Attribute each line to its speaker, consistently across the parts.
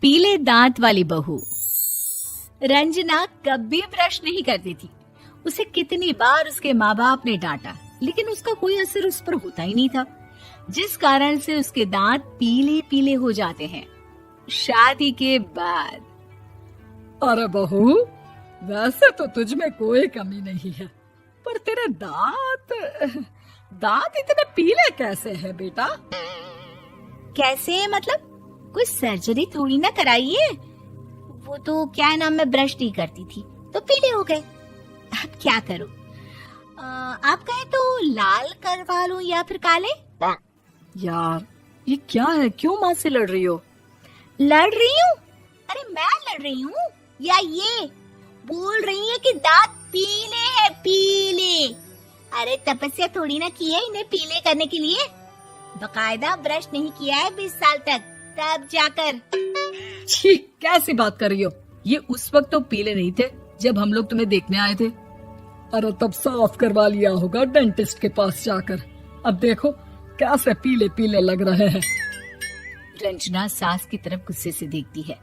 Speaker 1: पीले दांत वाली बहू। रंजना कभी ब्रश नहीं करती थी। उसे कितनी बार उसके माँ बाप ने डांटा, लेकिन उसका कोई असर उस पर होता ही नहीं था, जिस कारण से उसके दांत पीले पीले हो जाते हैं। शादी के बाद
Speaker 2: अरे बहू, वैसे तो तुझ में कोई कमी नहीं है, पर तेरे दांत इतने पीले कैसे हैं बेटा?
Speaker 1: कैसे मतलब? कोई सर्जरी थोड़ी ना कराइए। वो तो क्या नाम, मैं ब्रश नहीं करती थी तो पीले हो गए। अब क्या करूं? आप कहें तो लाल करवा लूं या फिर काले?
Speaker 2: यार ये क्या है, क्यों माँ से लड़ रही हो?
Speaker 1: लड़ रही हूँ? अरे मैं लड़ रही हूँ या ये बोल रही है कि दांत पीले हैं, पीले। अरे तपस्या थोड़ी ना की है इन्हें पीले करने के लिए। बकायदा ब्रश नहीं किया है 20 साल तक, तब जाकर।
Speaker 2: छी, कैसी बात कर रही हो? ये उस वक्त तो पीले नहीं थे जब हम लोग तुम्हें देखने आए थे। अरे तब साफ करवा लिया होगा डेंटिस्ट के पास जाकर। अब देखो कैसे पीले पीले लग रहे हैं।
Speaker 1: रंजना सास की तरफ गुस्से से देखती है।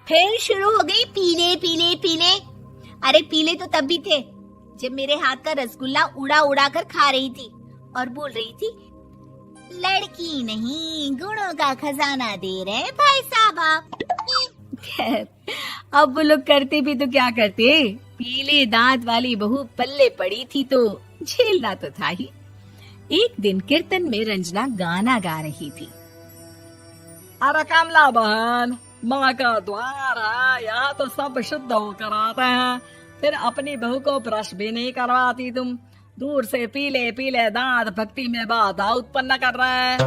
Speaker 1: फिर शुरू हो गई पीले पीले पीले। अरे पीले तो तब भी थे जब मेरे हाथ का रसगुल्ला उड़ा उड़ा कर खा रही थी और बोल रही थी, लड़की नहीं गुणों का खजाना दे रहे भाई साहब आप। खैर, अब वो लोग करते भी तो क्या करते, पीले दांत वाली बहू पल्ले पड़ी थी तो झेलना तो था ही। एक दिन कीर्तन में रंजना गाना गा रही थी।
Speaker 2: अरे कमला बहन, माँ का द्वार है, यहाँ तो सब शुद्ध होकर आते हैं, फिर अपनी बहू को ब्रश भी नहीं करवाती तुम। दूर से पीले पीले दांत भक्ति में बाधा उत्पन्न कर रहे हैं।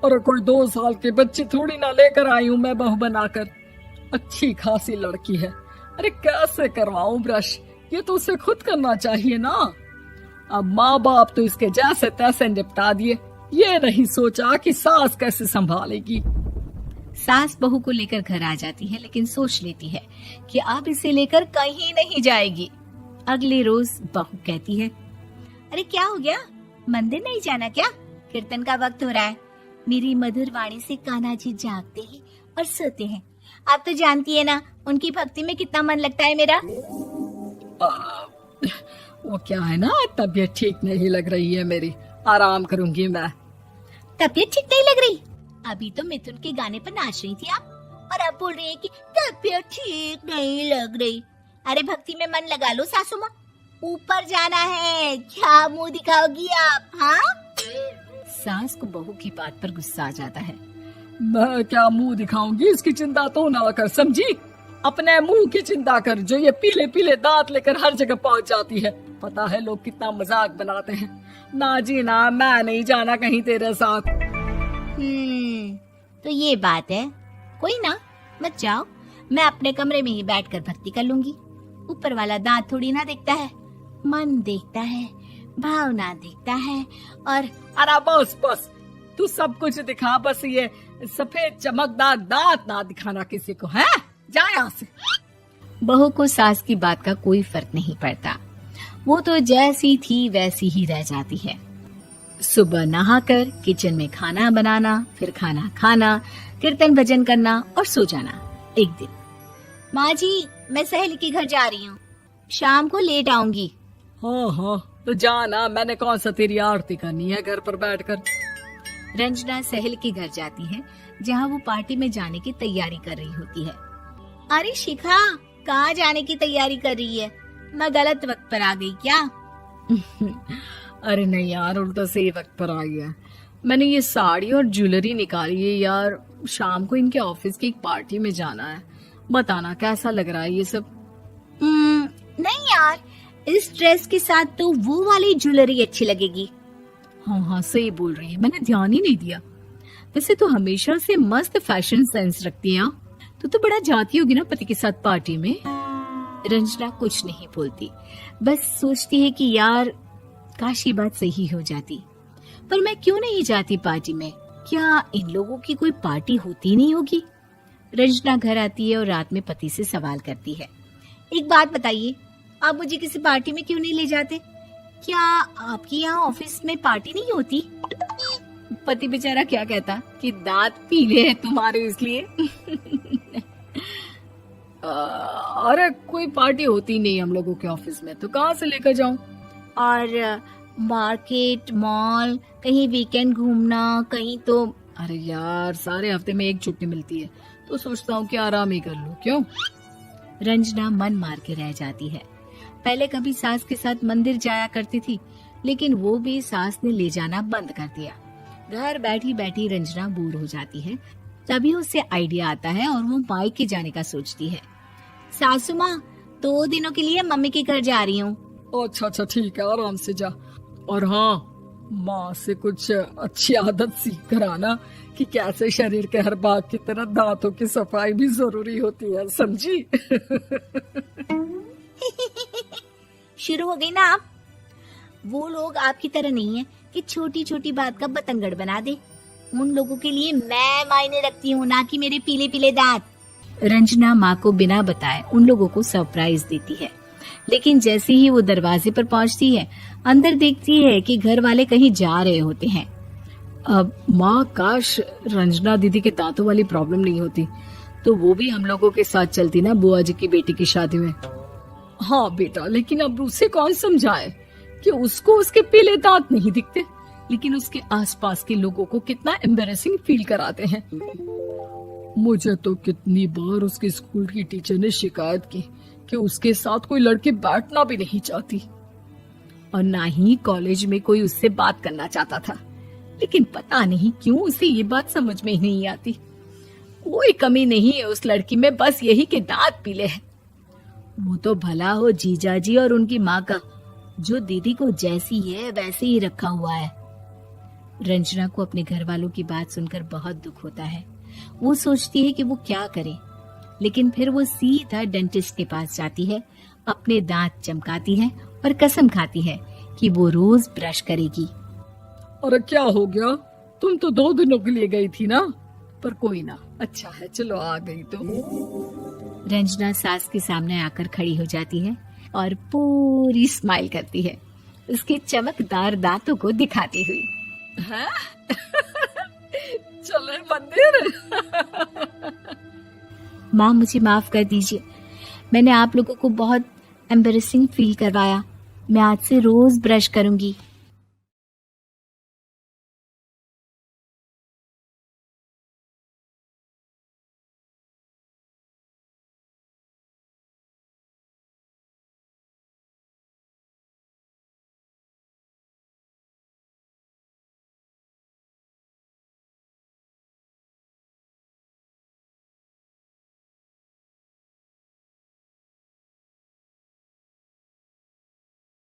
Speaker 2: अरे कोई 2 साल की बच्ची थोड़ी ना लेकर आई हूँ मैं बहू बनाकर। अच्छी खासी लड़की है, अरे कैसे करवाऊं ब्रश? ये तो उसे खुद करना चाहिए ना। अब माँ बाप तो इसके जैसे तैसे निपटा दिए, ये नहीं सोचा कि सास कैसे संभालेगी।
Speaker 1: सास बहू को लेकर घर आ जाती है, लेकिन सोच लेती है कि अब इसे लेकर कहीं नहीं जाएगी। अगले रोज बहू कहती है, अरे क्या हो गया, मंदिर नहीं जाना क्या? कीर्तन का वक्त हो रहा है। मेरी मधुर वाणी से कान्हा जी जागते हैं और सोते हैं। आप तो जानती है ना उनकी भक्ति में कितना मन लगता है मेरा।
Speaker 2: वो क्या है ना, तबीयत ठीक नहीं लग रही है मेरी, आराम करूंगी मैं।
Speaker 1: तबीयत ठीक नहीं लग रही? अभी तो मिथुन के गाने पर नाच रही थी आप, और अब बोल रही है कि तबीयत ठीक नहीं लग रही। अरे भक्ति में मन लगा लो सासू माँ, ऊपर जाना है, क्या मुंह दिखाओगी आप? हाँ? सास को बहू की बात पर गुस्सा आ जाता है।
Speaker 2: मैं क्या मुंह दिखाऊंगी, इसकी चिंता तो ना कर, समझी? अपने मुंह की चिंता कर, जो ये पीले पीले दांत लेकर हर जगह पहुंच जाती है। पता है लोग कितना मजाक बनाते हैं। ना जी ना, मैं नहीं जाना कहीं तेरे साथ।
Speaker 1: तो ये बात है, कोई ना, मत जाओ, मैं अपने कमरे में ही बैठकर भक्ति कर लूंगी। ऊपर वाला दांत थोड़ी ना देखता है, मन देखता है, भावना देखता है। और
Speaker 2: अरे बस बस, तू सब कुछ दिखा, बस ये सफेद चमकदार दांत ना दिखाना किसी को, है? जा यहाँ से।
Speaker 1: बहू को सास की बात का कोई फर्क नहीं पड़ता, वो तो जैसी थी वैसी ही रह जाती है। सुबह नहाकर किचन में खाना बनाना, फिर खाना खाना, कीर्तन भजन करना और सो जाना। एक दिन, माँ जी मैं सहेली के घर जा रही हूँ, शाम को लेट आऊंगी।
Speaker 2: हाँ हाँ तो जाना, मैंने कौन सा तेरी आरती करनी है घर पर बैठकर।
Speaker 1: रंजना सहेली के घर जाती है, जहाँ वो पार्टी में जाने की तैयारी कर रही होती है। अरे शिखा, कहाँ जाने की तैयारी कर रही है? मैं गलत वक्त पर आ गई क्या?
Speaker 2: अरे नहीं यार, उल्टा सही वक्त पर आ गया। मैंने ये साड़ी और ज्वेलरी निकाली है यार, शाम को इनके ऑफिस की एक पार्टी में जाना है। बताना कैसा लग रहा है ये सब?
Speaker 1: नहीं यार, इस ड्रेस के साथ तो वो वाली ज्वेलरी अच्छी लगेगी।
Speaker 2: हाँ हाँ सही बोल रही है, मैंने ध्यान ही नहीं दिया। वैसे तो हमेशा से मस्त फैशन सेंस रखती है। तो बड़ा जाती होगी ना पति के साथ पार्टी में।
Speaker 1: रंजना कुछ नहीं बोलती, बस सोचती है कि यार काश ये बात सही हो जाती, पर मैं क्यों नहीं जाती पार्टी में? क्या इन लोगों की कोई पार्टी होती नहीं होगी? रंजना घर आती है और रात में पति से सवाल करती है, एक बात बताइए, आप मुझे किसी पार्टी में क्यों नहीं ले जाते? क्या आपके यहाँ ऑफिस में पार्टी नहीं होती? पति बेचारा क्या कहता कि दांत पीले हैं तुम्हारे इसलिए।
Speaker 2: अरे कोई पार्टी होती नहीं हम लोगों के ऑफिस में, तो कहाँ से लेकर जाऊं?
Speaker 1: और मार्केट, मॉल, कहीं वीकेंड घूमना, कहीं तो।
Speaker 2: अरे यार, सारे हफ्ते में एक छुट्टी मिलती है, तो सोचता हूँ कि आराम ही कर लूं। क्यों?
Speaker 1: रंजना मन मार के रह जाती है। पहले कभी सास के साथ मंदिर जाया करती थी, लेकिन वो भी सास ने ले जाना बंद कर दिया। घर बैठी बैठी रंजना बोर हो जाती है। तभी उसे आइडिया आता है और वो मायके जाने का सोचती है। सासू माँ, 2 दिनों के लिए मम्मी के घर जा रही हूँ।
Speaker 2: अच्छा अच्छा, ठीक है, आराम से जा। और हाँ, माँ से कुछ अच्छी आदत सीख कर आना कि कैसे शरीर के हर भाग की तरह दांतों की सफाई भी जरूरी होती है, समझी?
Speaker 1: शुरू हो गई ना आप। वो लोग आपकी तरह नहीं है कि छोटी छोटी बात का बतंगड़ बना दे। उन लोगों के लिए मैं मायने रखती हूँ, ना कि मेरे पीले पीले दांत। रंजना माँ को बिना बताए उन लोगों को सरप्राइज देती है, लेकिन जैसे ही वो दरवाजे पर पहुंचती है, अंदर देखती है कि घर वाले कहीं जा रहे होते हैं।
Speaker 2: अब माँ, काश रंजना दीदी के दांतों वाली प्रॉब्लम नहीं होती, तो वो भी हम लोगों के साथ चलती ना बुआ जी की बेटी की शादी में। हाँ बेटा, लेकिन अब उसे कौन समझाए कि उसको उसके पीले दांत नहीं दिखते, लेकिन उसके आसपास के लोगों को कितना एम्बैरेसिंग फील कराते हैं। मुझे तो कितनी बार उसके स्कूल की टीचर ने शिकायत की कि उसके साथ कोई लड़की बैठना भी नहीं चाहती, और ना ही कॉलेज में कोई उससे बात करना चाहता था। लेकिन पता नहीं क्यों उसे ये बात समझ में ही नहीं आती। कोई कमी नहीं है उस लड़की में, बस यही कि दांत पीले हैं। वो तो भला हो जीजा जी और उनकी माँ का, जो दीदी को जैसी है वैसे ही रखा हुआ है। रंजना को अपने घर वालों की बात सुनकर बहुत दुख होता है। वो सोचती है कि वो क्या करे, लेकिन फिर वो सीधा डेंटिस्ट के पास जाती है, अपने दांत चमकाती है और कसम खाती है कि वो रोज ब्रश करेगी। अरे क्या हो गया? तुम तो 2 दिनों के लिए गई थी ना, पर कोई ना, अच्छा है, चलो आ गई तो।
Speaker 1: रंजना सास के सामने आकर खड़ी हो जाती है और पूरी स्माइल करती है, उसके चमकदार दांतों को दिखाती हुई।
Speaker 2: हैं? चले मंदिर।
Speaker 1: माँ, मुझे माफ कर दीजिए, मैंने आप लोगों को बहुत एम्बैरेसिंग फील करवाया। मैं आज से रोज ब्रश करूंगी।